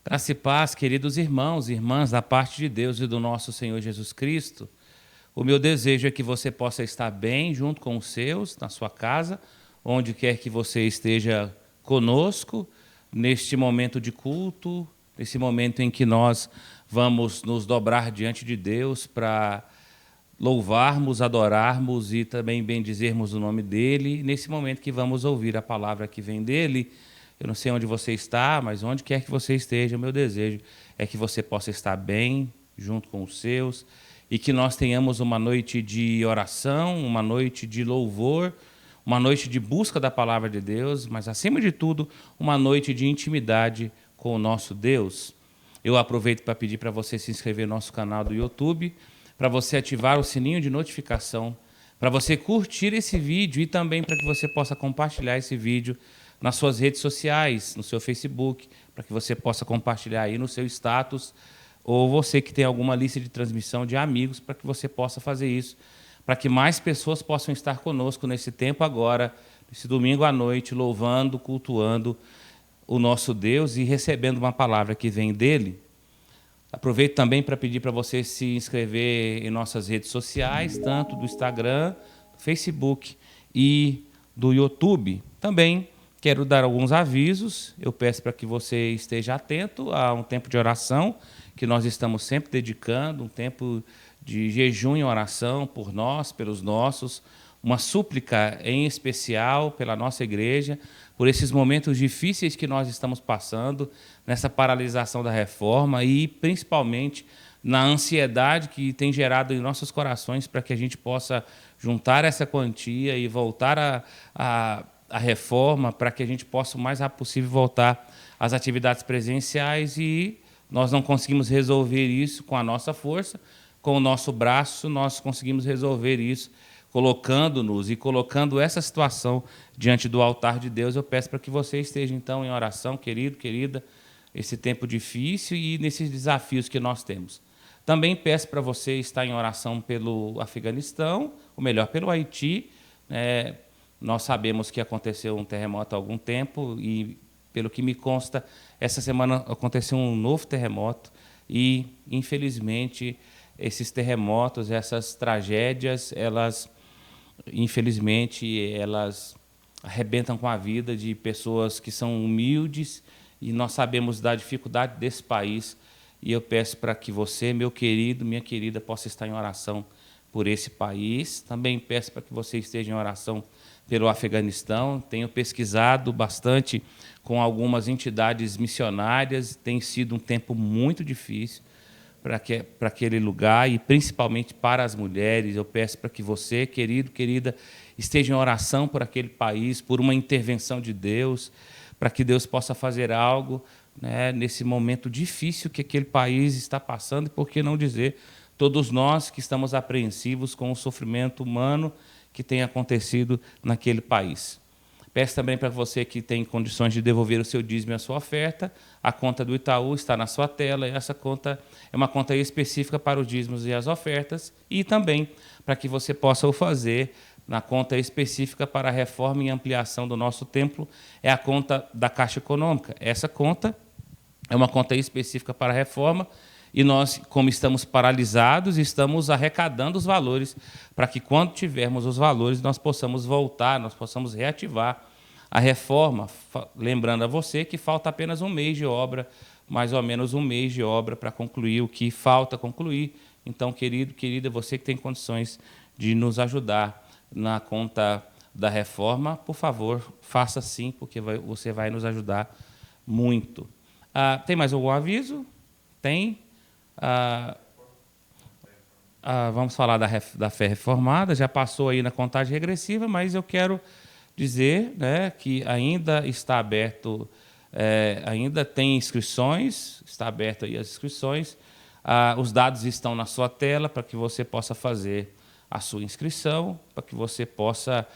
Graça e paz, queridos irmãos e irmãs, da parte de Deus e do nosso Senhor Jesus Cristo. O meu desejo é que você possa estar bem junto com os seus, na sua casa, onde quer que você esteja conosco, neste momento de culto, nesse momento em que nós vamos nos dobrar diante de Deus para louvarmos, adorarmos e também bendizermos o nome dEle, nesse momento que vamos ouvir a palavra que vem dEle. Eu não sei onde você está, mas onde quer que você esteja, o meu desejo é que você possa estar bem, junto com os seus, e que nós tenhamos uma noite de oração, uma noite de louvor, uma noite de busca da palavra de Deus, mas, acima de tudo, uma noite de intimidade com o nosso Deus. Eu aproveito para pedir para você se inscrever no nosso canal do YouTube, para você ativar o sininho de notificação, para você curtir esse vídeo e também para que você possa compartilhar esse vídeo nas suas redes sociais, no seu Facebook, para que você possa compartilhar aí no seu status, ou você que tem alguma lista de transmissão de amigos, para que você possa fazer isso, para que mais pessoas possam estar conosco nesse tempo agora, nesse domingo à noite, louvando, cultuando o nosso Deus e recebendo uma palavra que vem dele. Aproveito também para pedir para você se inscrever em nossas redes sociais, tanto do Instagram, do Facebook e do YouTube. Também quero dar alguns avisos. Eu peço para que você esteja atento a um tempo de oração que nós estamos sempre dedicando, um tempo de jejum e oração por nós, pelos nossos, uma súplica em especial pela nossa igreja, por esses momentos difíceis que nós estamos passando, nessa paralisação da reforma e, principalmente, na ansiedade que tem gerado em nossos corações para que a gente possa juntar essa quantia e voltar a reforma, para que a gente possa, o mais rápido possível, voltar às atividades presenciais. E nós não conseguimos resolver isso com a nossa força, com o nosso braço, nós conseguimos resolver isso colocando-nos e colocando essa situação diante do altar de Deus. Eu peço para que você esteja, então, em oração, querido, querida, esse tempo difícil e nesses desafios que nós temos. Também peço para você estar em oração pelo Afeganistão, ou melhor, pelo Haiti. Nós sabemos que aconteceu um terremoto há algum tempo e, pelo que me consta, essa semana aconteceu um novo terremoto e, infelizmente, esses terremotos, essas tragédias, infelizmente, elas arrebentam com a vida de pessoas que são humildes e nós sabemos da dificuldade desse país. E eu peço para que você, meu querido, minha querida, possa estar em oração por esse país. Também peço para que você esteja em oração pelo Afeganistão. Tenho pesquisado bastante com algumas entidades missionárias. Tem sido um tempo muito difícil para aquele lugar e principalmente para as mulheres. Eu peço para que você, querido, querida, esteja em oração por aquele país, por uma intervenção de Deus, para que Deus possa fazer algo, né, nesse momento difícil que aquele país está passando, e por que não dizer, todos nós que estamos apreensivos com o sofrimento humano que tem acontecido naquele país. Peço também para você que tem condições de devolver o seu dízimo e a sua oferta. A conta do Itaú está na sua tela. E essa conta é uma conta específica para os dízimos e as ofertas. E também para que você possa o fazer na conta específica para a reforma e ampliação do nosso templo, é a conta da Caixa Econômica. Essa conta é uma conta específica para a reforma. E nós, como estamos paralisados, estamos arrecadando os valores para que, quando tivermos os valores, nós possamos voltar, nós possamos reativar a reforma. Lembrando a você que falta apenas um mês de obra, mais ou menos um mês de obra para concluir o que falta concluir. Então, querido, querida, você que tem condições de nos ajudar na conta da reforma, por favor, faça sim, porque você vai nos ajudar muito. Tem mais algum aviso? Tem. Vamos falar da fé reformada, já passou aí na contagem regressiva, mas eu quero dizer, né, que ainda está aberto, ainda tem inscrições, está aberto aí as inscrições, os dados estão na sua tela para que você possa fazer a sua inscrição, para que você possa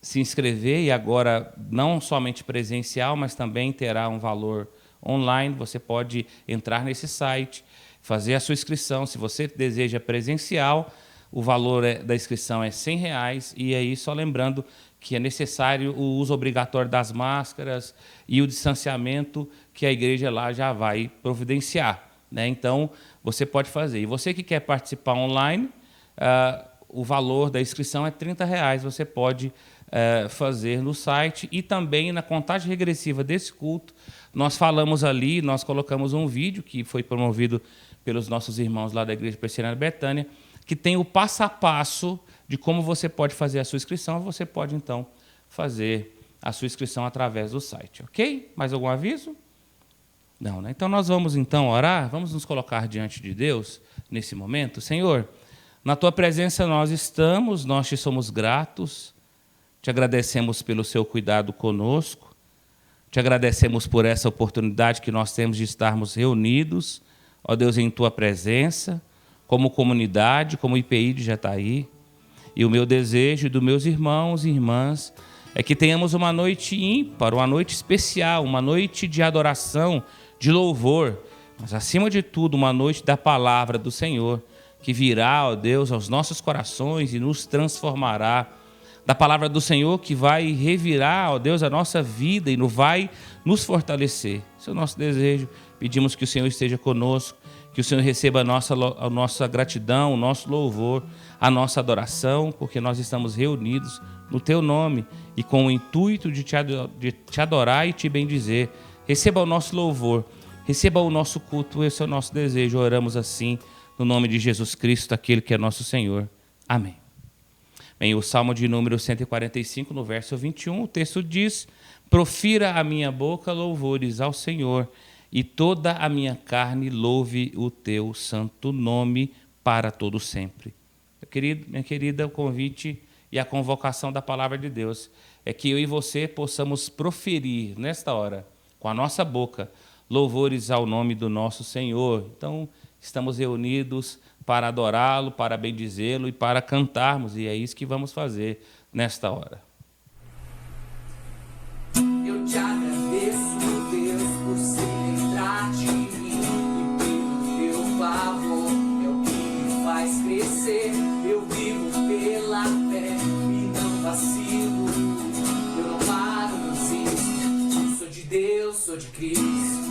se inscrever, e agora não somente presencial, mas também terá um valor online. Você pode entrar nesse site, fazer a sua inscrição. Se você deseja presencial, o valor da inscrição é R$100. E aí, só lembrando que é necessário o uso obrigatório das máscaras e o distanciamento que a igreja lá já vai providenciar, né? Então, você pode fazer. E você que quer participar online, o valor da inscrição é R$30. Você pode fazer no site e também na contagem regressiva desse culto. Nós falamos ali, nós colocamos um vídeo que foi promovido pelos nossos irmãos lá da Igreja Presbiteriana Betânia, que tem o passo a passo de como você pode fazer a sua inscrição. Você pode, então, fazer a sua inscrição através do site, ok? Mais algum aviso? Não, né? Então, nós vamos, então, orar, vamos nos colocar diante de Deus nesse momento. Senhor, na Tua presença nós estamos, nós te somos gratos, te agradecemos pelo seu cuidado conosco, te agradecemos por essa oportunidade que nós temos de estarmos reunidos, ó Deus, em Tua presença, como comunidade, como IPI de Jataí. E o meu desejo dos meus irmãos e irmãs é que tenhamos uma noite ímpar, uma noite especial, uma noite de adoração, de louvor, mas, acima de tudo, uma noite da palavra do Senhor, que virá, ó Deus, aos nossos corações e nos transformará. Da palavra do Senhor que vai revirar, ó Deus, a nossa vida e vai nos fortalecer. Esse é o nosso desejo. Pedimos que o Senhor esteja conosco, que o Senhor receba a nossa gratidão, o nosso louvor, a nossa adoração, porque nós estamos reunidos no Teu nome e com o intuito de te adorar e te bendizer. Receba o nosso louvor, receba o nosso culto, esse é o nosso desejo. Oramos assim, no nome de Jesus Cristo, aquele que é nosso Senhor. Amém. Bem, o Salmo de número 145, no verso 21, o texto diz: profira a minha boca louvores ao Senhor, e toda a minha carne louve o teu santo nome para todo sempre. Meu querido, minha querida, o convite e a convocação da palavra de Deus é que eu e você possamos proferir nesta hora, com a nossa boca, louvores ao nome do nosso Senhor. Então, estamos reunidos para adorá-lo, para bendizê-lo e para cantarmos, e é isso que vamos fazer nesta hora. Eu te agradeço, Deus, por se lembrar de mim, e pelo teu favor é o que me faz crescer. Eu vivo pela fé e não vacilo, eu não paro, não desisto. Sou de Deus, sou de Cristo.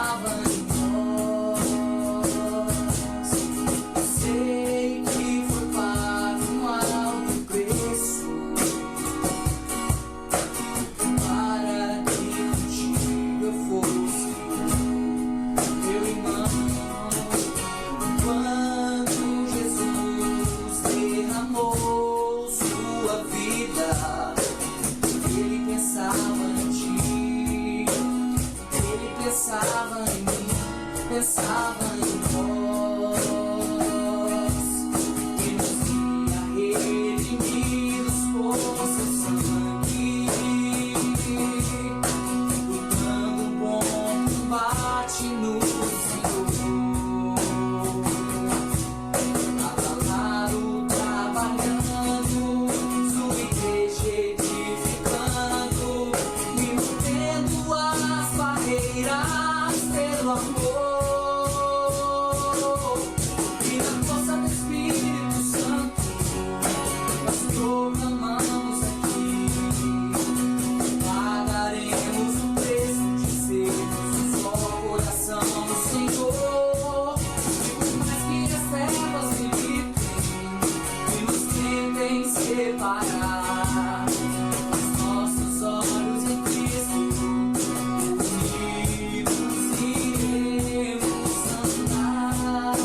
pensava em nós. Sei que foi pago um alto preço para que contigo eu fosse meu irmão. Quando Jesus derramou sua vida, ele pensava em ti, ele pensava em mim, pensava em nós, e nos ia redimidos por seu sangue, lutando um bom combate no Senhor. Abalado, trabalhando, sua igreja edificando, e rompendo as barreiras pelo amor. E na força do Espírito Santo, nós proclamamos aqui: pagaremos o preço de sermos um só coração no Senhor. Por mais que as trevas militem e nos tentem separar, os nossos olhos em Cristo, unidos iremos andar.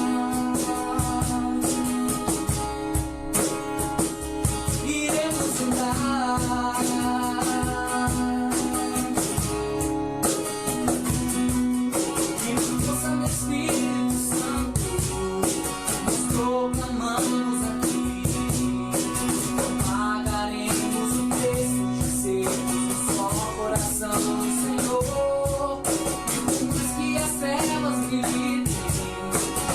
Iremos andar. E na força do Espírito Santo, nós proclamamos aqui: pagaremos o preço de sermos um só coração no Senhor. E por mais que as trevas militem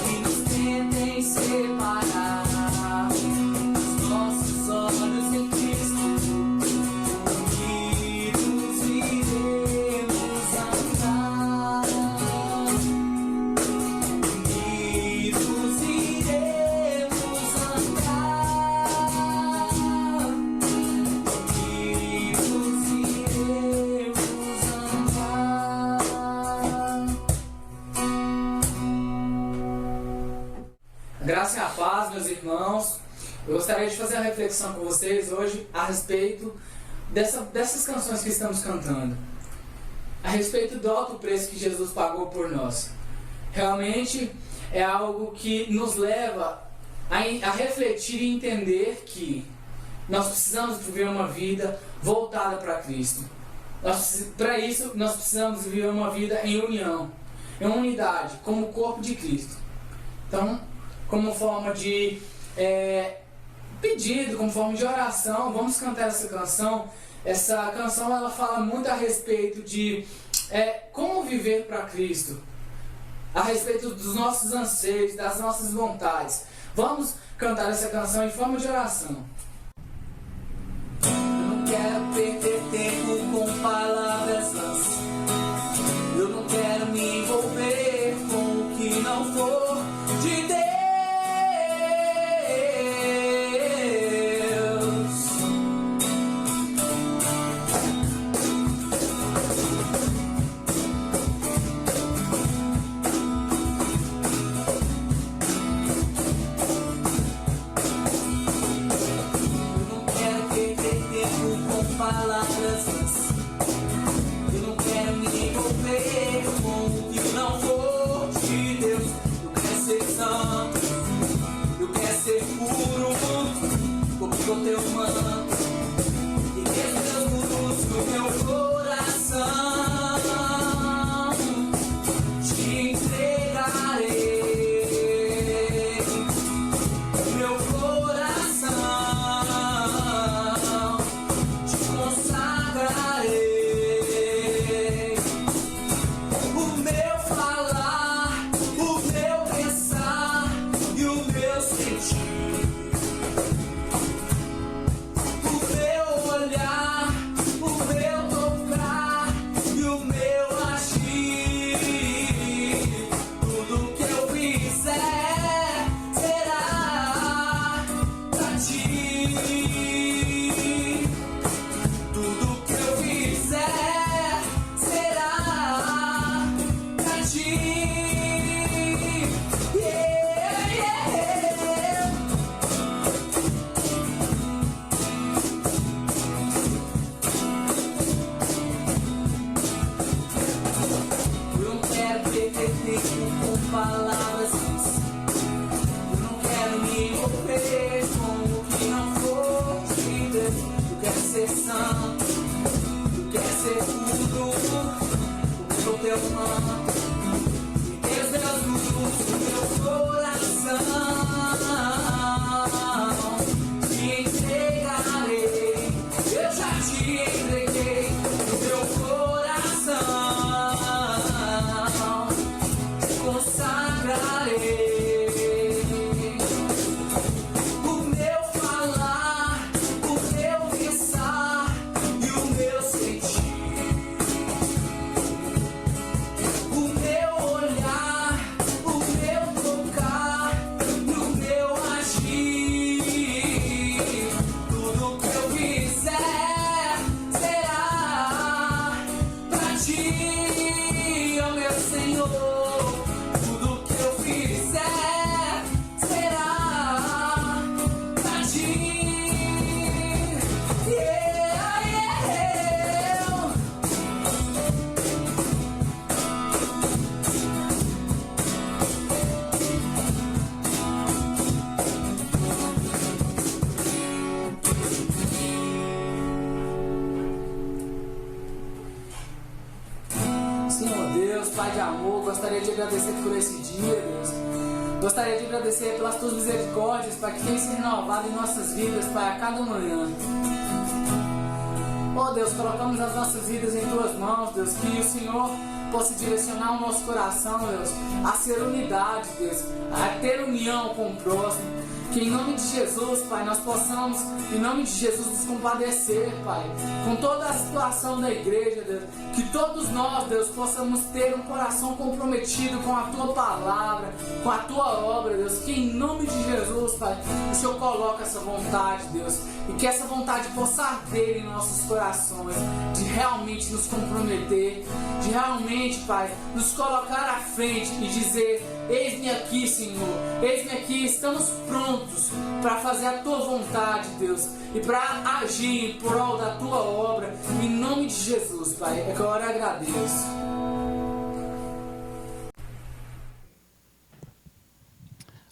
e nos tentem separar, os nossos olhos em Cristo, unidos iremos andar. Unidos iremos andar. Unidos iremos andar. Graça e a paz, meus irmãos. Eu gostaria de fazer uma reflexão com vocês hoje a respeito dessas canções que estamos cantando, a respeito do alto preço que Jesus pagou por nós. Realmente é algo que nos leva a refletir e entender que nós precisamos viver uma vida voltada para Cristo. Para isso, nós precisamos viver uma vida em união, em unidade, como o corpo de Cristo. Então, como forma de pedido, como forma de oração, vamos cantar essa canção. Essa canção ela fala muito a respeito de como viver para Cristo, a respeito dos nossos anseios, das nossas vontades. Vamos cantar essa canção em forma de oração. Eu não quero perder tempo com palavras vãs. Eu não quero me envolver com o que não for de Deus. palavras diz: eu não quero me envolver com o que não for de Deus. Eu quero ser santo, eu quero ser puro, o teu manto, e Deus do meu coração. Te entregarei, eu já te entreguei o meu coração. Te consagrarei. O meu falar, o meu pensar e o meu sentir. O meu olhar, o meu tocar e o meu agir. Tudo que eu fizer será pra ti, ó meu Senhor. Tudo que eu fizer será pra ti. Yeah, yeah. Senhor Deus, Pai de amor, gostaria de agradecer por esse dia, Deus. Gostaria de agradecer pelas tuas misericórdias, Pai, que tem se renovado em nossas vidas, Pai, a cada manhã. Oh Deus, colocamos as nossas vidas em tuas mãos, Deus, que o Senhor possa direcionar o nosso coração, Deus, a ser unidade, Deus, a ter união com o próximo. Que em nome de Jesus, Pai, nós possamos, em nome de Jesus, nos compadecer, Pai, com toda a situação da igreja, Deus. Que todos nós, Deus, possamos ter um coração comprometido com a Tua palavra, com a Tua obra, Deus. Que em nome de Jesus, Pai, o Senhor coloque essa vontade, Deus. E que essa vontade possa arder em nossos corações, de realmente nos comprometer, de realmente, Pai, nos colocar à frente e dizer: eis-me aqui, Senhor, eis-me aqui, estamos prontos para fazer a Tua vontade, Deus, e para agir em prol da Tua obra, em nome de Jesus, Pai, é que eu oro e agradeço.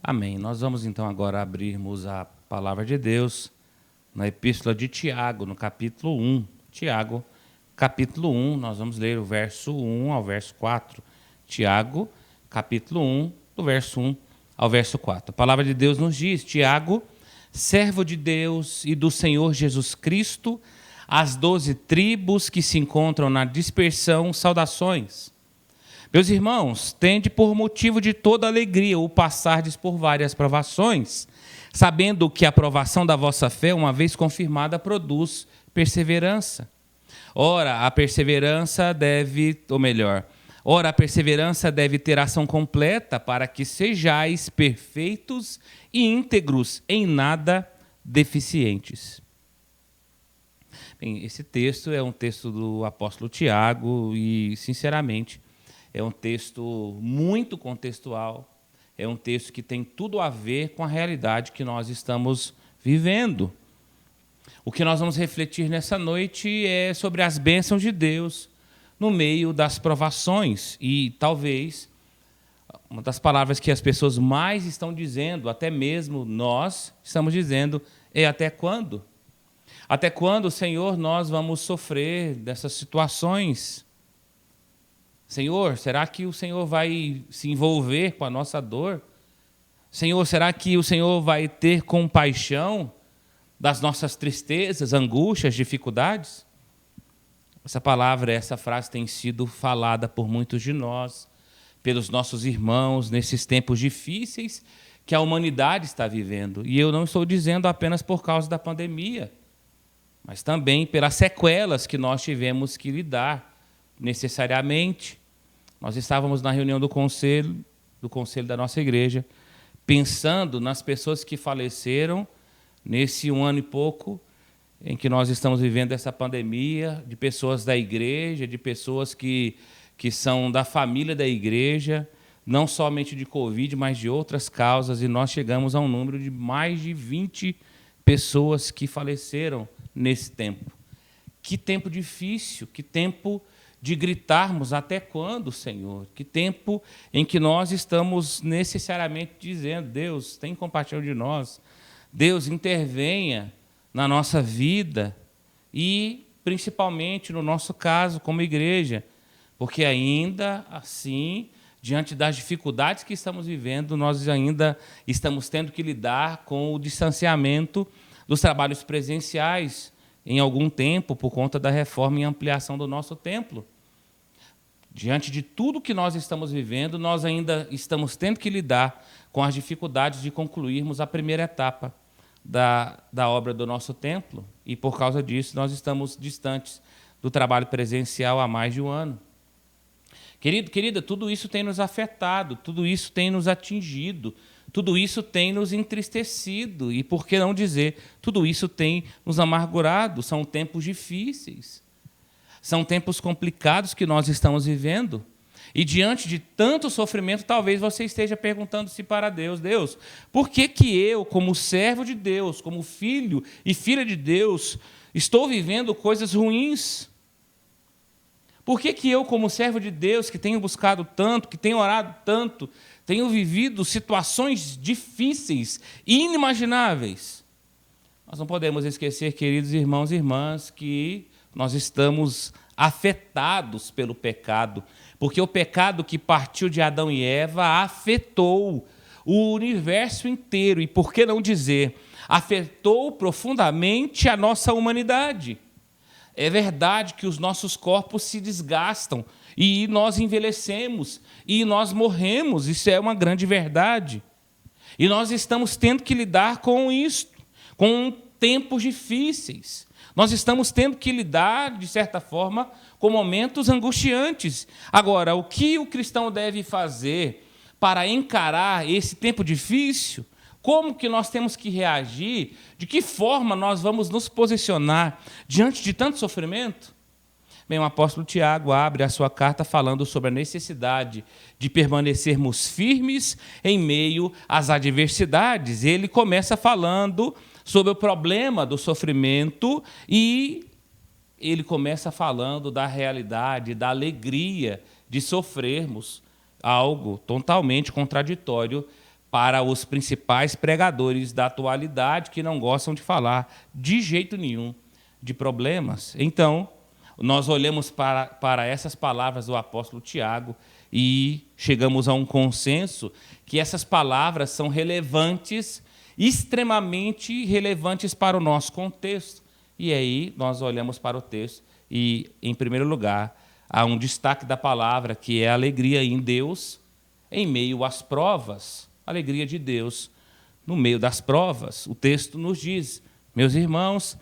Amém. Nós vamos então agora abrirmos a palavra de Deus na Epístola de Tiago, no capítulo 1. Tiago, capítulo 1, nós vamos ler o verso 1 ao verso 4. Tiago, capítulo 1, do verso 1 ao verso 4. A palavra de Deus nos diz: Tiago, servo de Deus e do Senhor Jesus Cristo, às 12 tribos que se encontram na dispersão, saudações. Meus irmãos, tende por motivo de toda alegria o passardes por várias provações, sabendo que a provação da vossa fé, uma vez confirmada, produz perseverança. Ora, a perseverança deve ter ação completa, para que sejais perfeitos e íntegros, em nada deficientes. Bem, esse texto é um texto do apóstolo Tiago e, sinceramente, é um texto muito contextual, é um texto que tem tudo a ver com a realidade que nós estamos vivendo. O que nós vamos refletir nessa noite é sobre as bênçãos de Deus no meio das provações. E talvez uma das palavras que as pessoas mais estão dizendo, até mesmo nós estamos dizendo, é: até quando? Até quando, Senhor, nós vamos sofrer dessas situações? Senhor, será que o Senhor vai se envolver com a nossa dor? Senhor, será que o Senhor vai ter compaixão das nossas tristezas, angústias, dificuldades? Essa palavra, essa frase tem sido falada por muitos de nós, pelos nossos irmãos, nesses tempos difíceis que a humanidade está vivendo. E eu não estou dizendo apenas por causa da pandemia, mas também pelas sequelas que nós tivemos que lidar necessariamente. Nós estávamos na reunião do conselho da nossa igreja, pensando nas pessoas que faleceram nesse 1 ano e pouco em que nós estamos vivendo essa pandemia, de pessoas da igreja, de pessoas que são da família da igreja, não somente de Covid, mas de outras causas, e nós chegamos a um número de mais de 20 pessoas que faleceram nesse tempo. Que tempo difícil, que tempo de gritarmos: até quando, Senhor? Que tempo em que nós estamos necessariamente dizendo: Deus, tem compaixão de nós, Deus, intervenha na nossa vida e, principalmente, no nosso caso, como igreja, porque ainda assim, diante das dificuldades que estamos vivendo, nós ainda estamos tendo que lidar com o distanciamento dos trabalhos presenciais em algum tempo, por conta da reforma e ampliação do nosso templo. Diante de tudo que nós estamos vivendo, nós ainda estamos tendo que lidar com as dificuldades de concluirmos a primeira etapa da obra do nosso templo, e, por causa disso, nós estamos distantes do trabalho presencial há mais de um ano. Querido, querida, tudo isso tem nos afetado, tudo isso tem nos atingido, tudo isso tem nos entristecido e, por que não dizer, tudo isso tem nos amargurado. São tempos difíceis, são tempos complicados que nós estamos vivendo. E, diante de tanto sofrimento, talvez você esteja perguntando-se para Deus: Deus, por que eu, como servo de Deus, como filho e filha de Deus, estou vivendo coisas ruins? Por que eu, como servo de Deus, que tenho buscado tanto, que tenho orado tanto, tenho vivido situações difíceis, inimagináveis? Nós não podemos esquecer, queridos irmãos e irmãs, que nós estamos afetados pelo pecado, porque o pecado que partiu de Adão e Eva afetou o universo inteiro, e, por que não dizer, afetou profundamente a nossa humanidade. É verdade que os nossos corpos se desgastam e nós envelhecemos e nós morremos, isso é uma grande verdade. E nós estamos tendo que lidar com isso, com tempos difíceis. Nós estamos tendo que lidar, de certa forma, com momentos angustiantes. Agora, o que o cristão deve fazer para encarar esse tempo difícil? Como que nós temos que reagir? De que forma nós vamos nos posicionar diante de tanto sofrimento? Bem, o apóstolo Tiago abre a sua carta falando sobre a necessidade de permanecermos firmes em meio às adversidades. Ele começa falando sobre o problema do sofrimento e ele começa falando da realidade, da alegria de sofrermos, algo totalmente contraditório para os principais pregadores da atualidade, que não gostam de falar de jeito nenhum de problemas. Então, nós olhamos para essas palavras do apóstolo Tiago e chegamos a um consenso que essas palavras são relevantes, extremamente relevantes para o nosso contexto. E aí nós olhamos para o texto e, em primeiro lugar, há um destaque da palavra, que é a alegria em Deus em meio às provas. Alegria de Deus no meio das provas. O texto nos diz: meus irmãos,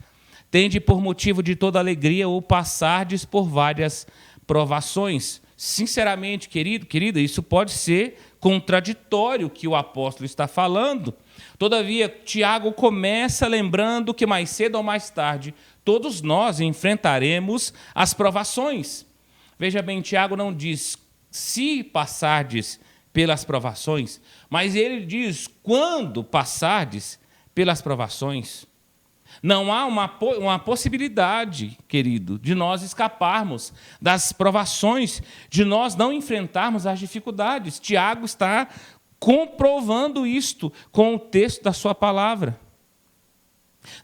tende por motivo de toda alegria o passardes por várias provações. Sinceramente, querido, querida, isso pode ser contraditório o que o apóstolo está falando. Todavia, Tiago começa lembrando que mais cedo ou mais tarde todos nós enfrentaremos as provações. Veja bem, Tiago não diz se passardes pelas provações, mas ele diz quando passardes pelas provações. Não há uma possibilidade, querido, de nós escaparmos das provações, de nós não enfrentarmos as dificuldades. Tiago está comprovando isto com o texto da sua palavra.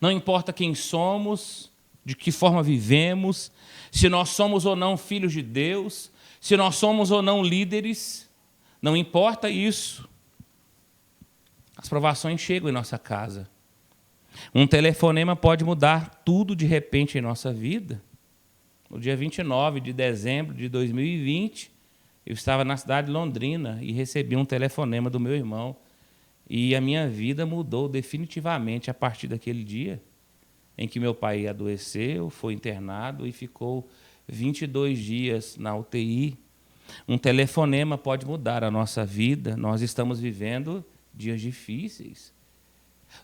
Não importa quem somos, de que forma vivemos, se nós somos ou não filhos de Deus, se nós somos ou não líderes, não importa isso. As provações chegam em nossa casa. Um telefonema pode mudar tudo de repente em nossa vida. No dia 29 de dezembro de 2020, eu estava na cidade de Londrina e recebi um telefonema do meu irmão. E a minha vida mudou definitivamente a partir daquele dia em que meu pai adoeceu, foi internado e ficou 22 dias na UTI. Um telefonema pode mudar a nossa vida. Nós estamos vivendo dias difíceis.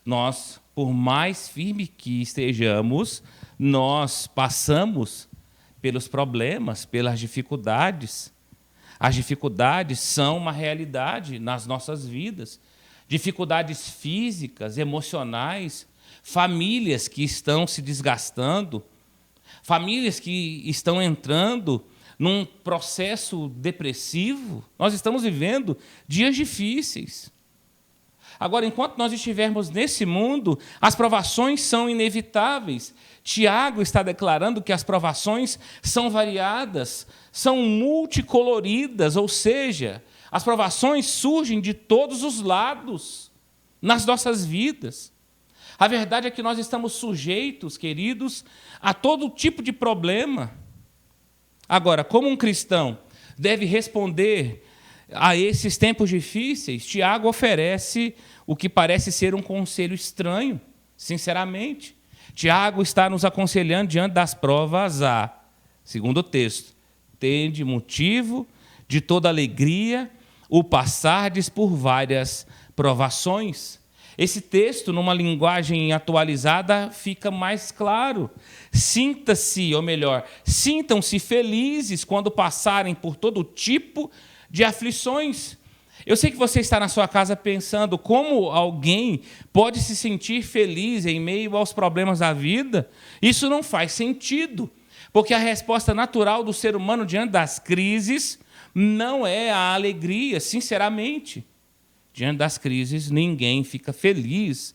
Nós, por mais firme que estejamos, nós passamos pelos problemas, pelas dificuldades. As dificuldades são uma realidade nas nossas vidas. Dificuldades físicas, emocionais, famílias que estão se desgastando, famílias que estão entrando num processo depressivo. Nós estamos vivendo dias difíceis. Agora, enquanto nós estivermos nesse mundo, as provações são inevitáveis. Tiago está declarando que as provações são variadas, são multicoloridas, ou seja, as provações surgem de todos os lados nas nossas vidas. A verdade é que nós estamos sujeitos, queridos, a todo tipo de problema. Agora, como um cristão deve responder a esses tempos difíceis, Tiago oferece o que parece ser um conselho estranho, sinceramente. Tiago está nos aconselhando diante das provas a, segundo o texto, tende motivo de toda alegria o passardes por várias provações. Esse texto, numa linguagem atualizada, fica mais claro. Sinta-se, ou melhor, sintam-se felizes quando passarem por todo tipo de aflições. Eu sei que você está na sua casa pensando como alguém pode se sentir feliz em meio aos problemas da vida. Isso não faz sentido, porque a resposta natural do ser humano diante das crises não é a alegria, sinceramente. Diante das crises, ninguém fica feliz.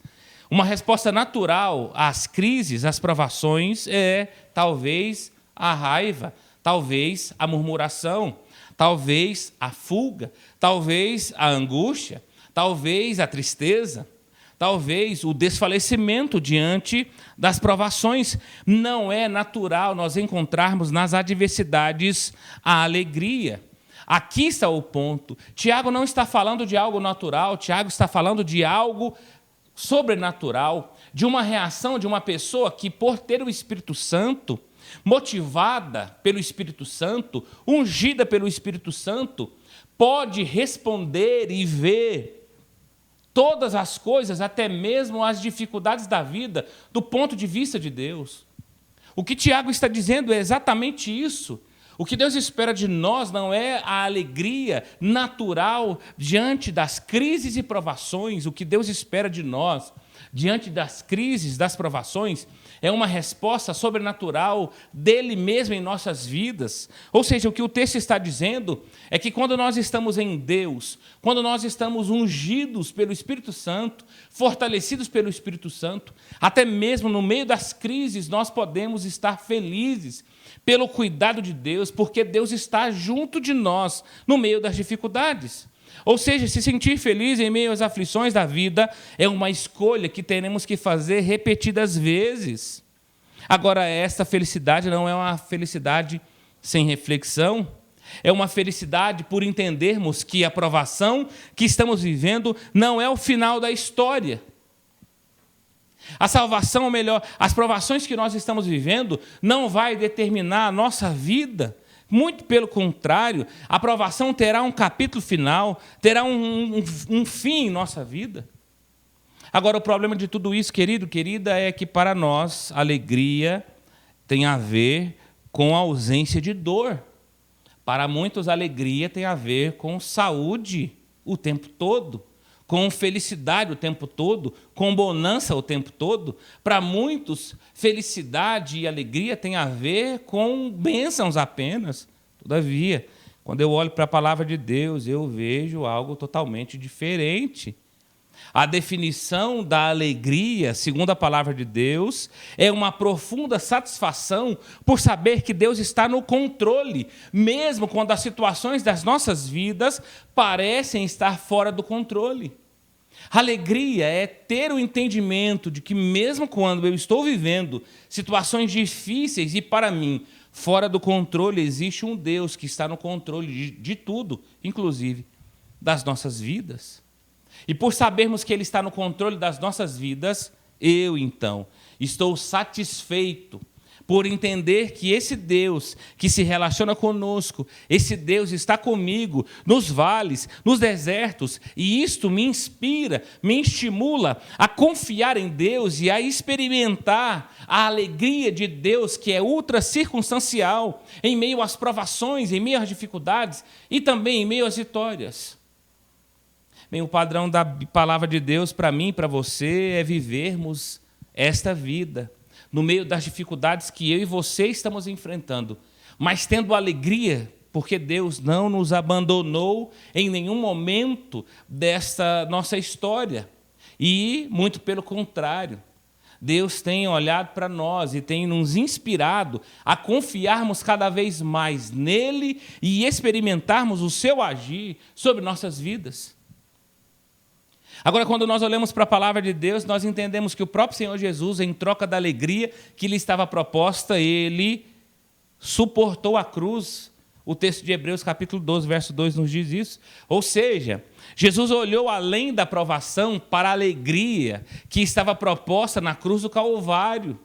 Uma resposta natural às crises, às provações, é talvez a raiva, talvez a murmuração, talvez a fuga, talvez a angústia, talvez a tristeza, talvez o desfalecimento diante das provações. Não é natural nós encontrarmos nas adversidades a alegria. Aqui está o ponto. Tiago não está falando de algo natural, Tiago está falando de algo sobrenatural, de uma reação de uma pessoa que, por ter o Espírito Santo, motivada pelo Espírito Santo, ungida pelo Espírito Santo, pode responder e ver todas as coisas, até mesmo as dificuldades da vida, do ponto de vista de Deus. O que Tiago está dizendo é exatamente isso. O que Deus espera de nós não é a alegria natural diante das crises e provações. O que Deus espera de nós diante das crises, das provações, é uma resposta sobrenatural dele mesmo em nossas vidas. Ou seja, o que o texto está dizendo é que quando nós estamos em Deus, quando nós estamos ungidos pelo Espírito Santo, fortalecidos pelo Espírito Santo, até mesmo no meio das crises, nós podemos estar felizes pelo cuidado de Deus, porque Deus está junto de nós no meio das dificuldades. Ou seja, se sentir feliz em meio às aflições da vida é uma escolha que teremos que fazer repetidas vezes. Agora, esta felicidade não é uma felicidade sem reflexão, é uma felicidade por entendermos que a provação que estamos vivendo não é o final da história. A salvação, ou melhor, as provações que nós estamos vivendo não vai determinar a nossa vida. Muito pelo contrário, a provação terá um capítulo final, terá um fim em nossa vida. Agora, o problema de tudo isso, querido, querida, é que para nós, alegria tem a ver com a ausência de dor. Para muitos, alegria tem a ver com saúde o tempo todo, com felicidade o tempo todo, com bonança o tempo todo. Para muitos, felicidade e alegria têm a ver com bênçãos apenas. Todavia, quando eu olho para a palavra de Deus, eu vejo algo totalmente diferente. A definição da alegria, segundo a palavra de Deus, é uma profunda satisfação por saber que Deus está no controle, mesmo quando as situações das nossas vidas parecem estar fora do controle. Alegria é ter o entendimento de que mesmo quando eu estou vivendo situações difíceis e, para mim, fora do controle, existe um Deus que está no controle de tudo, inclusive das nossas vidas. E por sabermos que Ele está no controle das nossas vidas, eu, então, estou satisfeito por entender que esse Deus que se relaciona conosco, esse Deus está comigo nos vales, nos desertos, e isto me inspira, me estimula a confiar em Deus e a experimentar a alegria de Deus, que é ultra circunstancial, em meio às provações, em meio às dificuldades e também em meio às vitórias. Bem, o padrão da palavra de Deus para mim e para você é vivermos esta vida no meio das dificuldades que eu e você estamos enfrentando. mas tendo alegria, porque Deus não nos abandonou em nenhum momento desta nossa história. E, muito pelo contrário, Deus tem olhado para nós e tem nos inspirado a confiarmos cada vez mais nele e experimentarmos o seu agir sobre nossas vidas. Agora, quando nós olhamos para a palavra de Deus, nós entendemos que o próprio Senhor Jesus, em troca da alegria que lhe estava proposta, ele suportou a cruz. O texto de Hebreus, capítulo 12, verso 2, nos diz isso. Ou seja, Jesus olhou além da provação para a alegria que estava proposta na cruz do Calvário.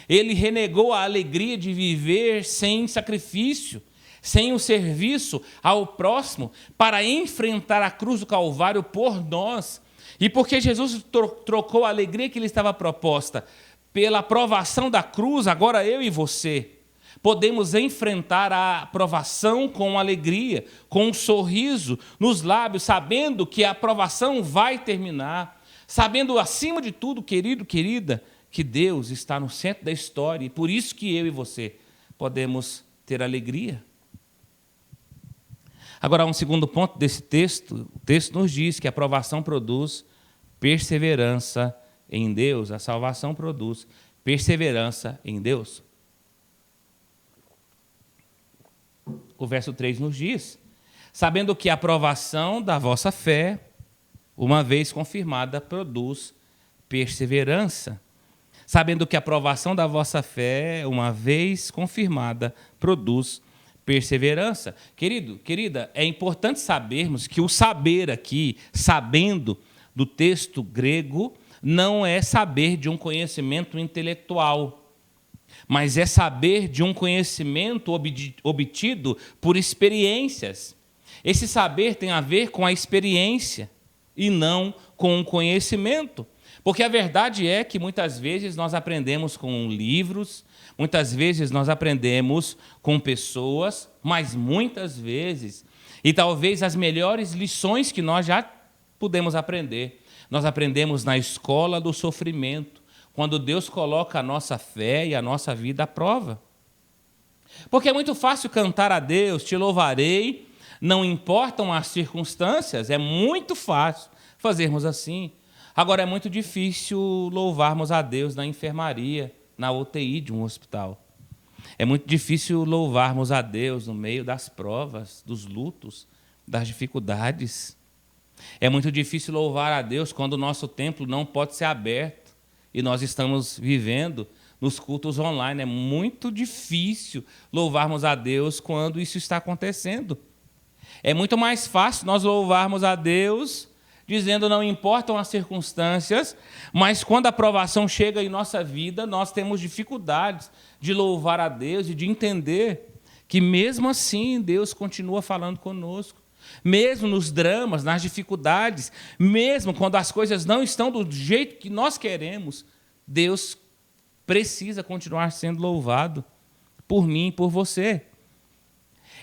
Ele renegou a alegria de viver sem sacrifício, sem o serviço ao próximo, para enfrentar a cruz do Calvário por nós. E porque Jesus trocou a alegria que lhe estava proposta pela provação da cruz, agora eu e você podemos enfrentar a provação com alegria, com um sorriso nos lábios, sabendo que a provação vai terminar, sabendo, acima de tudo, querido, querida, que Deus está no centro da história, e por isso que eu e você podemos ter alegria. Agora, um segundo ponto desse texto, o texto nos diz que a provação produz perseverança em Deus, a salvação produz perseverança em Deus. O verso 3 nos diz: sabendo que a aprovação da vossa fé, uma vez confirmada, produz perseverança. Sabendo que a aprovação da vossa fé, uma vez confirmada, produz perseverança. Querido, querida, é importante sabermos que o saber aqui, sabendo do texto grego, não é saber de um conhecimento intelectual, mas é saber de um conhecimento obtido por experiências. Esse saber tem a ver com a experiência e não com o conhecimento. Porque a verdade é que muitas vezes nós aprendemos com livros, muitas vezes nós aprendemos com pessoas, mas muitas vezes, e talvez as melhores lições que nós já pudemos aprender, nós aprendemos na escola do sofrimento, quando Deus coloca a nossa fé e a nossa vida à prova. Porque é muito fácil cantar a Deus, te louvarei, não importam as circunstâncias, é muito fácil fazermos assim. Agora, é muito difícil louvarmos a Deus na enfermaria, na UTI de um hospital. É muito difícil louvarmos a Deus no meio das provas, dos lutos, das dificuldades. É muito difícil louvar a Deus quando o nosso templo não pode ser aberto e nós estamos vivendo nos cultos online. É muito difícil louvarmos a Deus quando isso está acontecendo. É muito mais fácil nós louvarmos a Deus dizendo não importam as circunstâncias, mas quando a provação chega em nossa vida, nós temos dificuldades de louvar a Deus e de entender que mesmo assim Deus continua falando conosco. Mesmo nos dramas, nas dificuldades, mesmo quando as coisas não estão do jeito que nós queremos, Deus precisa continuar sendo louvado por mim e por você.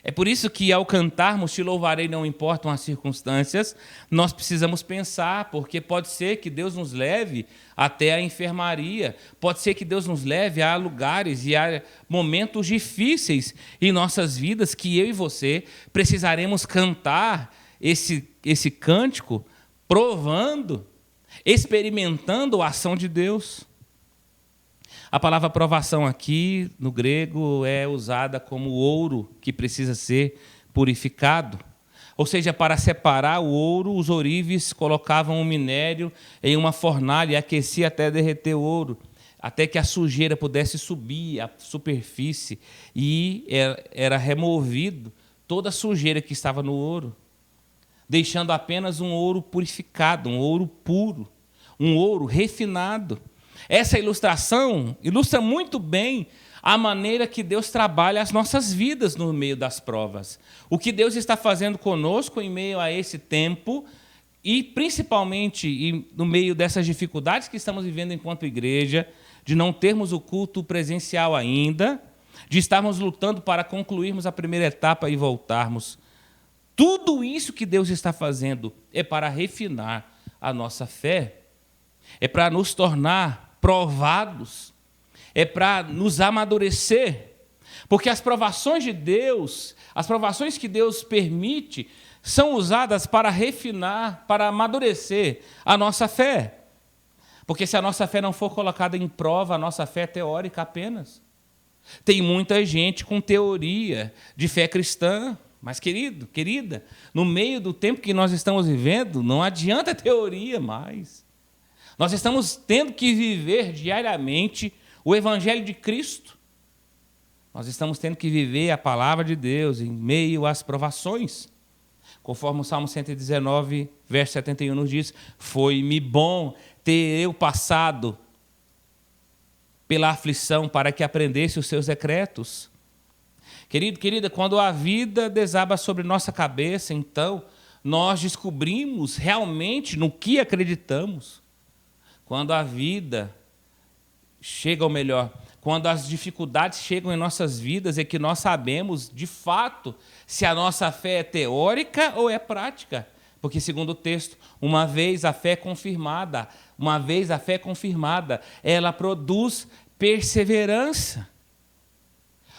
É por isso que, ao cantarmos Te louvarei, não importam as circunstâncias, nós precisamos pensar, porque pode ser que Deus nos leve até a enfermaria, pode ser que Deus nos leve a lugares e a momentos difíceis em nossas vidas, que eu e você precisaremos cantar esse cântico, provando, experimentando a ação de Deus. A palavra provação aqui, no grego, é usada como ouro que precisa ser purificado. Ou seja, para separar o ouro, os ourives colocavam o minério em uma fornalha e aqueciam até derreter o ouro, até que a sujeira pudesse subir à superfície e era removido toda a sujeira que estava no ouro, deixando apenas um ouro purificado, um ouro puro, um ouro refinado. Essa ilustração ilustra muito bem a maneira que Deus trabalha as nossas vidas no meio das provas. O que Deus está fazendo conosco em meio a esse tempo e, principalmente, no meio dessas dificuldades que estamos vivendo enquanto igreja, de não termos o culto presencial ainda, de estarmos lutando para concluirmos a primeira etapa e voltarmos. Tudo isso que Deus está fazendo é para refinar a nossa fé, é para nos tornar provados, é para nos amadurecer, Porque as provações de Deus, as provações que Deus permite, são usadas para refinar, para amadurecer a nossa fé. Porque se a nossa fé não for colocada em prova, a nossa fé é teórica apenas. Tem muita gente com teoria de fé cristã, mas, querido, querida, no meio do tempo que nós estamos vivendo, não adianta teoria mais. Nós estamos tendo que viver diariamente o Evangelho de Cristo. Nós estamos tendo que viver a palavra de Deus em meio às provações. Conforme o Salmo 119, verso 71 nos diz, foi-me bom ter eu passado pela aflição para que aprendesse os seus decretos. Querido, querida, quando a vida desaba sobre nossa cabeça, então, nós descobrimos realmente no que acreditamos. Quando a vida chega, ou melhor, quando as dificuldades chegam em nossas vidas, é que nós sabemos, de fato, se a nossa fé é teórica ou é prática. Porque, segundo o texto, uma vez a fé confirmada, ela produz perseverança.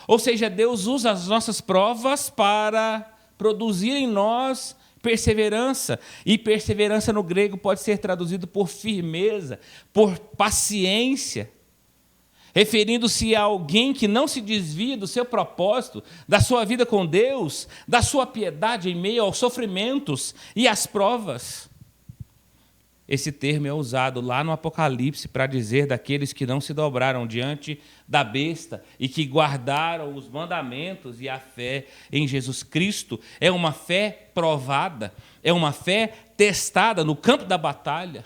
Ou seja, Deus usa as nossas provas para produzir em nós perseverança. E perseverança no grego pode ser traduzido por firmeza, por paciência, referindo-se a alguém que não se desvia do seu propósito, da sua vida com Deus, da sua piedade em meio aos sofrimentos e às provas. Esse termo é usado lá no Apocalipse para dizer daqueles que não se dobraram diante da besta e que guardaram os mandamentos e a fé em Jesus Cristo. É uma fé provada, é uma fé testada no campo da batalha.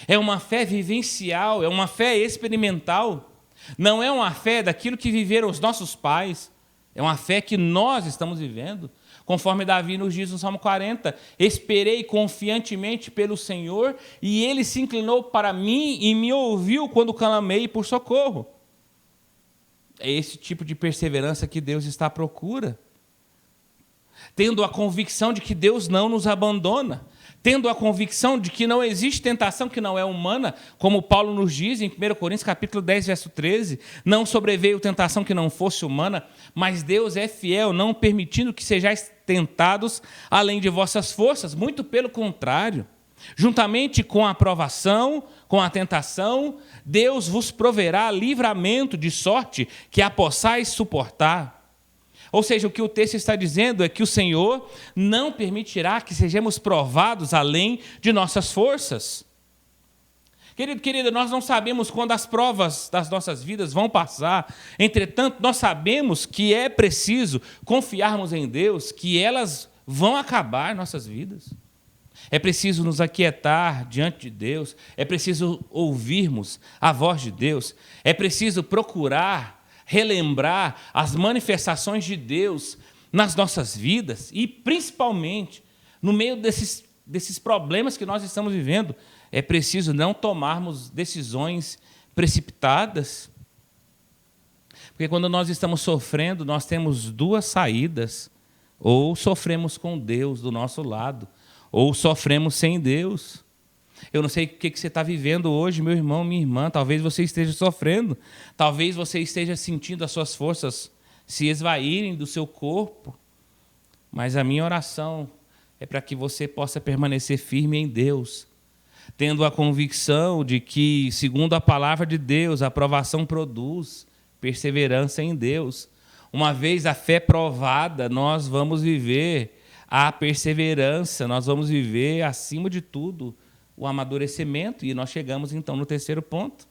É uma fé vivencial, é uma fé experimental. Não é uma fé daquilo que viveram os nossos pais. É uma fé que nós estamos vivendo. Conforme Davi nos diz no Salmo 40, esperei confiantemente pelo Senhor, e Ele se inclinou para mim e me ouviu quando clamei por socorro. É esse tipo de perseverança que Deus está à procura. Tendo a convicção de que Deus não nos abandona, tendo a convicção de que não existe tentação que não é humana, como Paulo nos diz em 1 Coríntios capítulo 10, verso 13, não sobreveio tentação que não fosse humana, mas Deus é fiel, não permitindo que sejais tentados além de vossas forças, muito pelo contrário. Juntamente com a provação, com a tentação, Deus vos proverá livramento de sorte que a possais suportar. Ou seja, o que o texto está dizendo é que o Senhor não permitirá que sejamos provados além de nossas forças. Querido, querida, nós não sabemos quando as provas das nossas vidas vão passar. Entretanto, nós sabemos que é preciso confiarmos em Deus, que elas vão acabar nossas vidas. É preciso nos aquietar diante de Deus, é preciso ouvirmos a voz de Deus, é preciso procurar relembrar as manifestações de Deus nas nossas vidas e, principalmente, no meio desses problemas que nós estamos vivendo, é preciso não tomarmos decisões precipitadas. Porque quando nós estamos sofrendo, nós temos duas saídas. Ou sofremos com Deus do nosso lado, ou sofremos sem Deus. Eu não sei o que você está vivendo hoje, meu irmão, minha irmã. Talvez você esteja sofrendo. Talvez você esteja sentindo as suas forças se esvaírem do seu corpo. Mas a minha oração é para que você possa permanecer firme em Deus, tendo a convicção de que, segundo a palavra de Deus, a provação produz perseverança em Deus. Uma vez a fé provada, nós vamos viver a perseverança, nós vamos viver, acima de tudo, o amadurecimento, e nós chegamos então no terceiro ponto.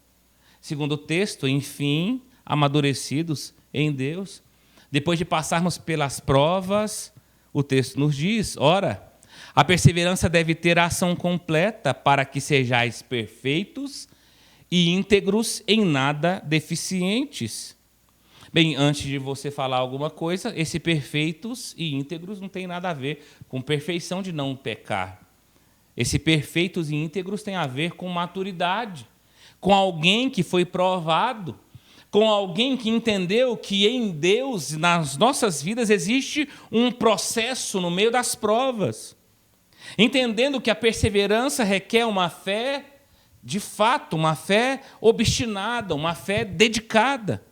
Segundo o texto, enfim, amadurecidos em Deus. Depois de passarmos pelas provas, o texto nos diz, ora, a perseverança deve ter a ação completa para que sejais perfeitos e íntegros em nada deficientes. Bem, antes de você falar alguma coisa, esse perfeitos e íntegros não tem nada a ver com perfeição de não pecar. Esse perfeitos e íntegros tem a ver com maturidade, com alguém que foi provado, com alguém que entendeu que em Deus, nas nossas vidas, existe um processo no meio das provas. Entendendo que a perseverança requer uma fé, de fato, uma fé obstinada, uma fé dedicada.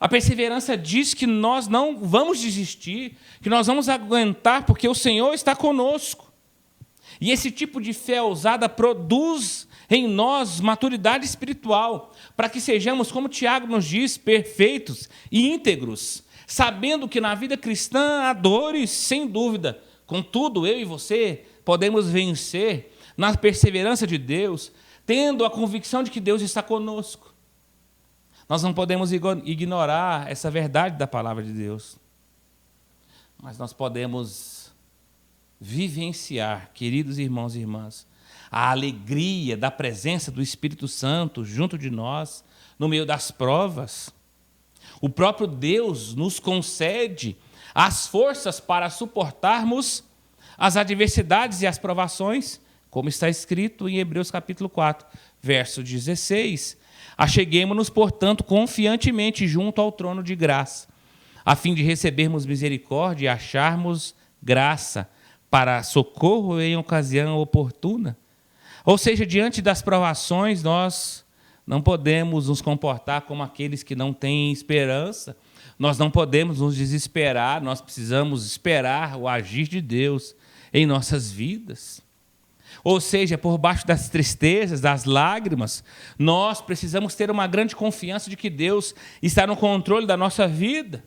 A perseverança diz que nós não vamos desistir, que nós vamos aguentar, porque o Senhor está conosco. E esse tipo de fé ousada produz em nós maturidade espiritual, para que sejamos, como Tiago nos diz, perfeitos e íntegros, sabendo que na vida cristã há dores, sem dúvida. Contudo, eu e você podemos vencer na perseverança de Deus, tendo a convicção de que Deus está conosco. Nós não podemos ignorar essa verdade da palavra de Deus, mas nós podemos vivenciar, queridos irmãos e irmãs, a alegria da presença do Espírito Santo junto de nós, no meio das provas. O próprio Deus nos concede as forças para suportarmos as adversidades e as provações, como está escrito em Hebreus capítulo 4, verso 16. Acheguemo-nos, portanto, confiantemente junto ao trono de graça, a fim de recebermos misericórdia e acharmos graça para socorro em ocasião oportuna. Ou seja, diante das provações, nós não podemos nos comportar como aqueles que não têm esperança. Nós não podemos nos desesperar, nós precisamos esperar o agir de Deus em nossas vidas. Ou seja, por baixo das tristezas, das lágrimas, nós precisamos ter uma grande confiança de que Deus está no controle da nossa vida.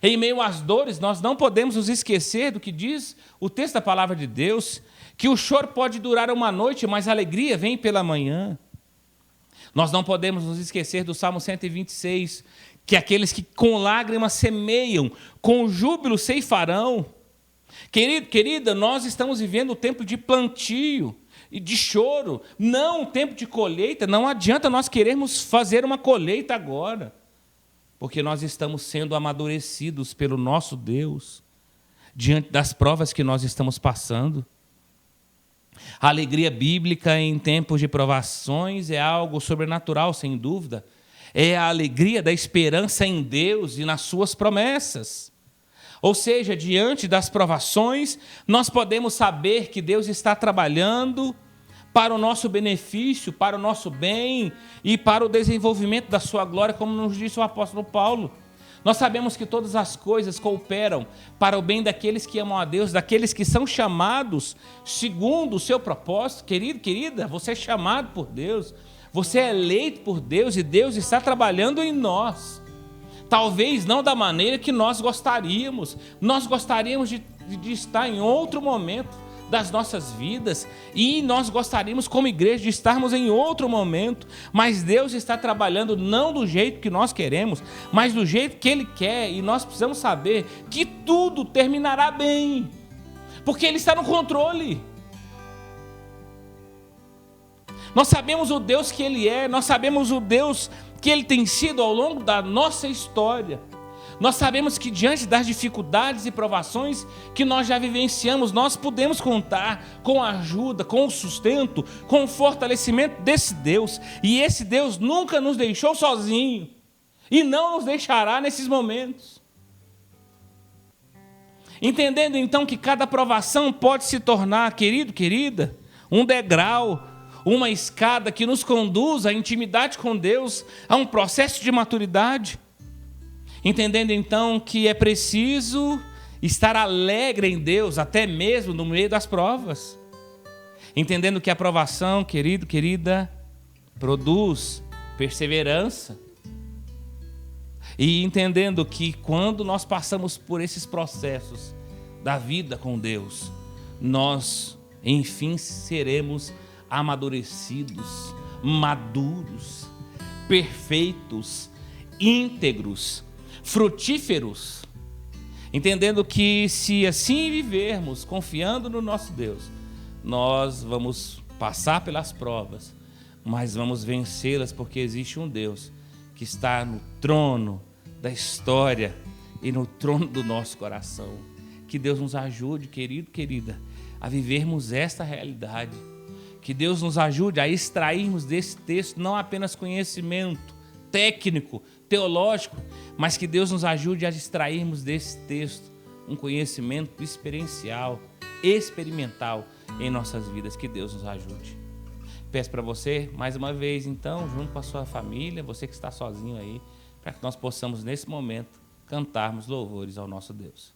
Em meio às dores, nós não podemos nos esquecer do que diz o texto da palavra de Deus, que o choro pode durar uma noite, mas a alegria vem pela manhã. Nós não podemos nos esquecer do Salmo 126, que aqueles que com lágrimas semeiam, com júbilo ceifarão. Querido, querida, nós estamos vivendo o tempo de plantio e de choro, não o tempo de colheita. Não adianta nós querermos fazer uma colheita agora, porque nós estamos sendo amadurecidos pelo nosso Deus, diante das provas que nós estamos passando. A alegria bíblica em tempos de provações é algo sobrenatural, sem dúvida. É a alegria da esperança em Deus e nas suas promessas. Ou seja, diante das provações, nós podemos saber que Deus está trabalhando para o nosso benefício, para o nosso bem e para o desenvolvimento da sua glória, como nos disse o apóstolo Paulo. Nós sabemos que todas as coisas cooperam para o bem daqueles que amam a Deus, daqueles que são chamados segundo o seu propósito. Querido, querida, você é chamado por Deus, você é eleito por Deus e Deus está trabalhando em nós. Talvez não da maneira que nós gostaríamos. Nós gostaríamos de estar em outro momento das nossas vidas e nós gostaríamos como igreja de estarmos em outro momento, mas Deus está trabalhando não do jeito que nós queremos, mas do jeito que Ele quer, e nós precisamos saber que tudo terminará bem, porque Ele está no controle. Nós sabemos o Deus que Ele é, nós sabemos o Deus que Ele tem sido ao longo da nossa história. Nós sabemos que diante das dificuldades e provações que nós já vivenciamos, nós podemos contar com a ajuda, com o sustento, com o fortalecimento desse Deus. E esse Deus nunca nos deixou sozinho e não nos deixará nesses momentos. Entendendo então que cada provação pode se tornar, querido, querida, um degrau, uma escada que nos conduz à intimidade com Deus, a um processo de maturidade. Entendendo então que é preciso estar alegre em Deus, até mesmo no meio das provas. Entendendo que a provação, querido, querida, produz perseverança. E entendendo que quando nós passamos por esses processos da vida com Deus, nós, enfim, seremos amadurecidos, maduros, perfeitos, íntegros, frutíferos, entendendo que se assim vivermos, confiando no nosso Deus, nós vamos passar pelas provas, mas vamos vencê-las, porque existe um Deus que está no trono da história e no trono do nosso coração. Que Deus nos ajude, querido, querida, a vivermos esta realidade. Que Deus nos ajude a extrairmos desse texto não apenas conhecimento técnico, teológico, mas que Deus nos ajude a extrairmos desse texto um conhecimento experiencial, experimental em nossas vidas. Que Deus nos ajude. Peço para você, mais uma vez, então, junto com a sua família, você que está sozinho aí, para que nós possamos, nesse momento, cantarmos louvores ao nosso Deus.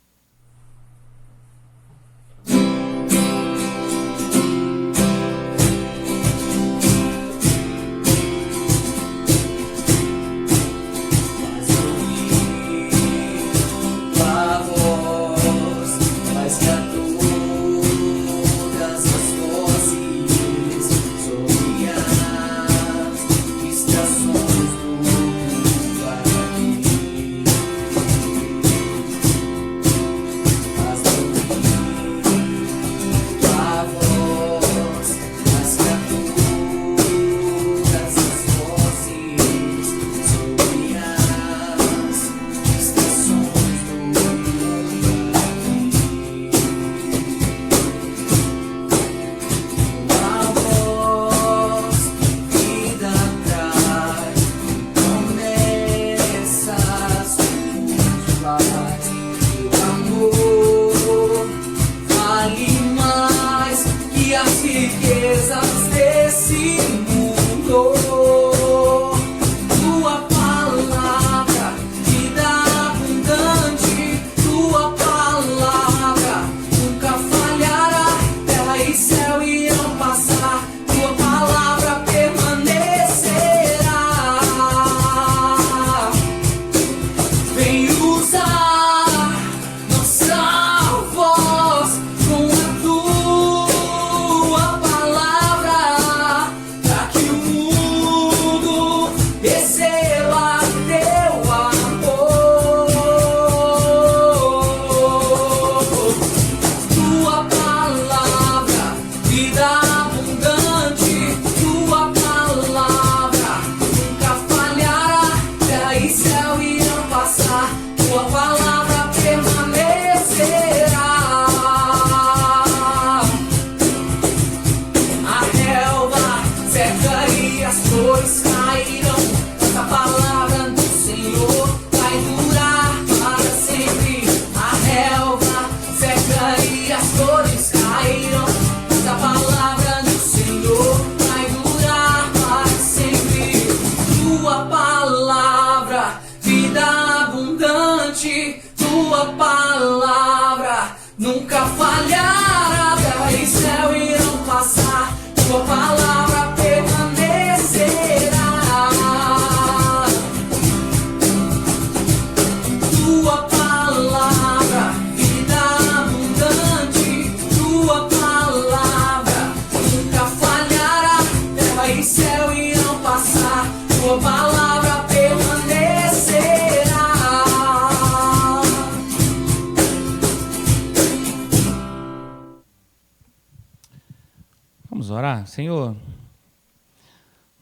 Orar. Senhor,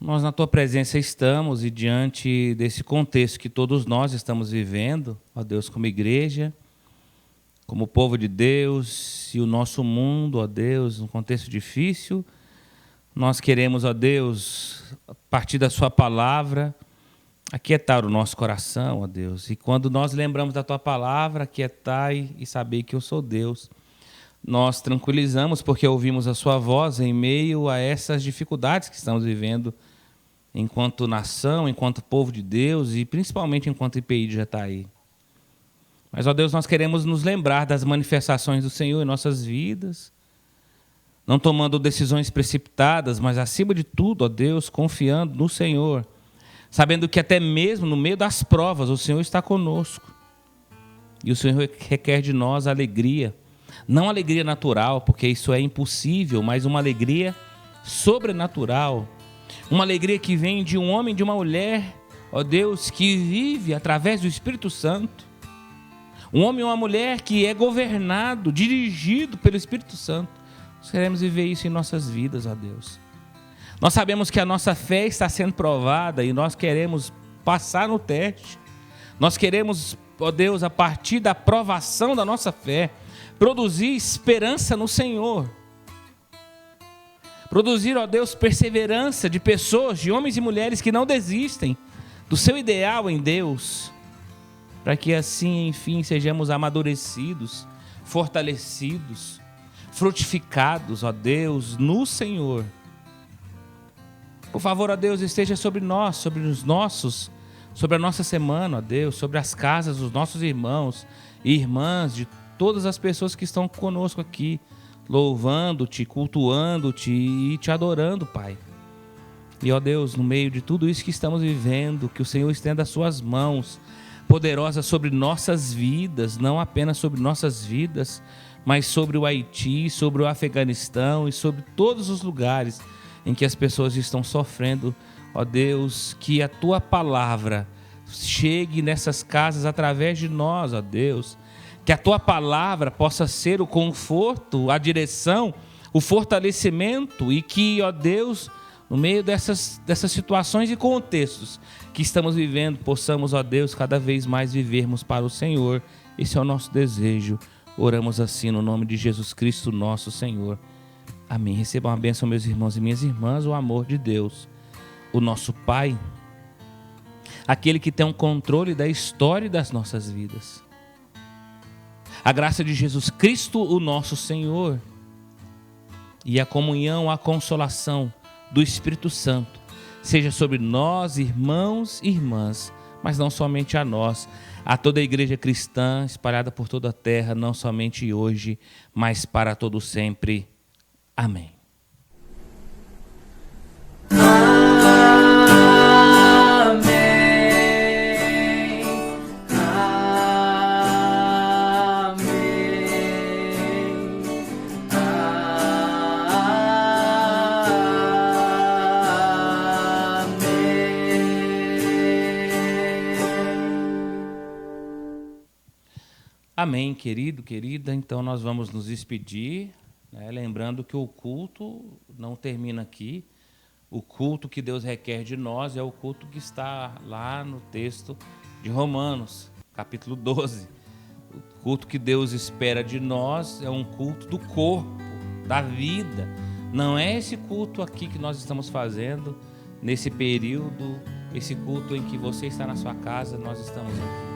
nós na Tua presença estamos e diante desse contexto que todos nós estamos vivendo, ó Deus, como igreja, como povo de Deus e o nosso mundo, ó Deus, um contexto difícil, nós queremos, ó Deus, a partir da Sua palavra, aquietar o nosso coração, ó Deus. E quando nós lembramos da Tua palavra, aquietai e saber que eu sou Deus. Nós tranquilizamos porque ouvimos a Sua voz em meio a essas dificuldades que estamos vivendo enquanto nação, enquanto povo de Deus e principalmente enquanto IPI de Jataí. Mas, ó Deus, nós queremos nos lembrar das manifestações do Senhor em nossas vidas, não tomando decisões precipitadas, mas acima de tudo, ó Deus, confiando no Senhor, sabendo que até mesmo no meio das provas o Senhor está conosco. E o Senhor requer de nós alegria. Não alegria natural, porque isso é impossível, mas uma alegria sobrenatural. Uma alegria que vem de um homem e de uma mulher, ó Deus, que vive através do Espírito Santo. Um homem e uma mulher que é governado, dirigido pelo Espírito Santo. Nós queremos viver isso em nossas vidas, ó Deus. Nós sabemos que a nossa fé está sendo provada e nós queremos passar no teste. Nós queremos, ó Deus, a partir da provação da nossa fé, produzir esperança no Senhor. Produzir, ó Deus, perseverança de pessoas, de homens e mulheres que não desistem do seu ideal em Deus, para que assim, enfim, sejamos amadurecidos, fortalecidos, frutificados, ó Deus, no Senhor. Por favor, ó Deus, esteja sobre nós, sobre os nossos, sobre a nossa semana, ó Deus, sobre as casas dos nossos irmãos e irmãs, de todas as pessoas que estão conosco aqui, louvando-te, cultuando-te e te adorando, Pai. E, ó Deus, no meio de tudo isso que estamos vivendo, que o Senhor estenda as suas mãos poderosas sobre nossas vidas, não apenas sobre nossas vidas, mas sobre o Haiti, sobre o Afeganistão e sobre todos os lugares em que as pessoas estão sofrendo. Ó Deus, que a tua palavra chegue nessas casas através de nós, ó Deus. Que a tua palavra possa ser o conforto, a direção, o fortalecimento e que, ó Deus, no meio dessas situações e contextos que estamos vivendo, possamos, ó Deus, cada vez mais vivermos para o Senhor. Esse é o nosso desejo. Oramos assim no nome de Jesus Cristo, nosso Senhor. Amém. Recebam a bênção, meus irmãos e minhas irmãs, o amor de Deus, o nosso Pai, aquele que tem um controle da história das nossas vidas. A graça de Jesus Cristo, o nosso Senhor, e a comunhão, a consolação do Espírito Santo, seja sobre nós, irmãos e irmãs, mas não somente a nós, a toda a igreja cristã espalhada por toda a terra, não somente hoje, mas para todo sempre. Amém. Amém, querido, querida. Então nós vamos nos despedir, né? Lembrando que o culto não termina aqui. O culto que Deus requer de nós é o culto que está lá no texto de Romanos, capítulo 12. O culto que Deus espera de nós é um culto do corpo, da vida. Não é esse culto aqui que nós estamos fazendo nesse período, esse culto em que você está na sua casa, nós estamos aqui.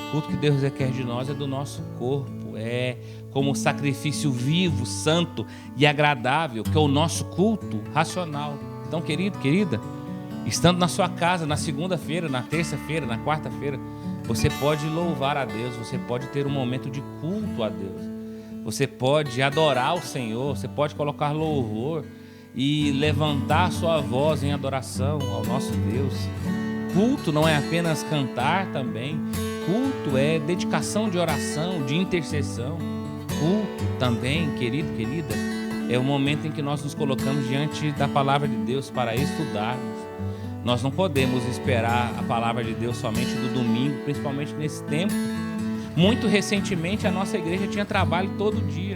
O culto que Deus requer de nós é do nosso corpo, é como sacrifício vivo, santo e agradável, que é o nosso culto racional. Então, querido, querida, estando na sua casa na segunda-feira, na terça-feira, na quarta-feira, você pode louvar a Deus, você pode ter um momento de culto a Deus, você pode adorar o Senhor, você pode colocar louvor e levantar sua voz em adoração ao nosso Deus. Culto não é apenas cantar também. Culto é dedicação de oração, de intercessão. Culto também, querido, querida, é o momento em que nós nos colocamos diante da palavra de Deus para estudarmos. Nós não podemos esperar a palavra de Deus somente no domingo, principalmente nesse tempo. Muito recentemente a nossa igreja tinha trabalho todo dia.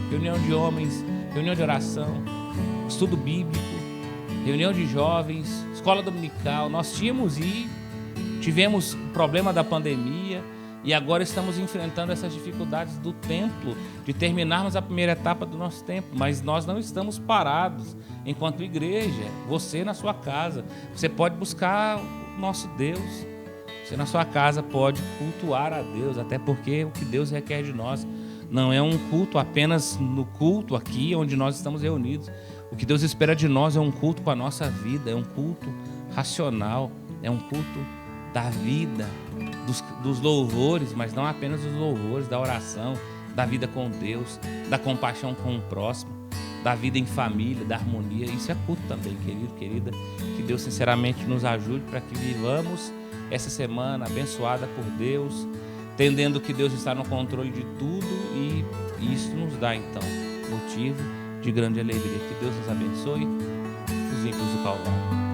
Reunião de homens, reunião de oração, estudo bíblico, reunião de jovens, escola dominical. Nós tínhamos e tivemos o problema da pandemia e agora estamos enfrentando essas dificuldades do templo, de terminarmos a primeira etapa do nosso tempo, mas nós não estamos parados enquanto igreja. Você na sua casa, você pode buscar o nosso Deus, você na sua casa pode cultuar a Deus, até porque o que Deus requer de nós não é um culto apenas no culto aqui onde nós estamos reunidos. O que Deus espera de nós é um culto com a nossa vida, é um culto racional, é um culto da vida, dos louvores, mas não apenas dos louvores, da oração, da vida com Deus, da compaixão com o próximo, da vida em família, da harmonia. Isso é culto também, querido, querida. Que Deus sinceramente nos ajude para que vivamos essa semana abençoada por Deus, entendendo que Deus está no controle de tudo e isso nos dá, então, motivo de grande alegria. Que Deus nos abençoe. Os ímpios do Calvário.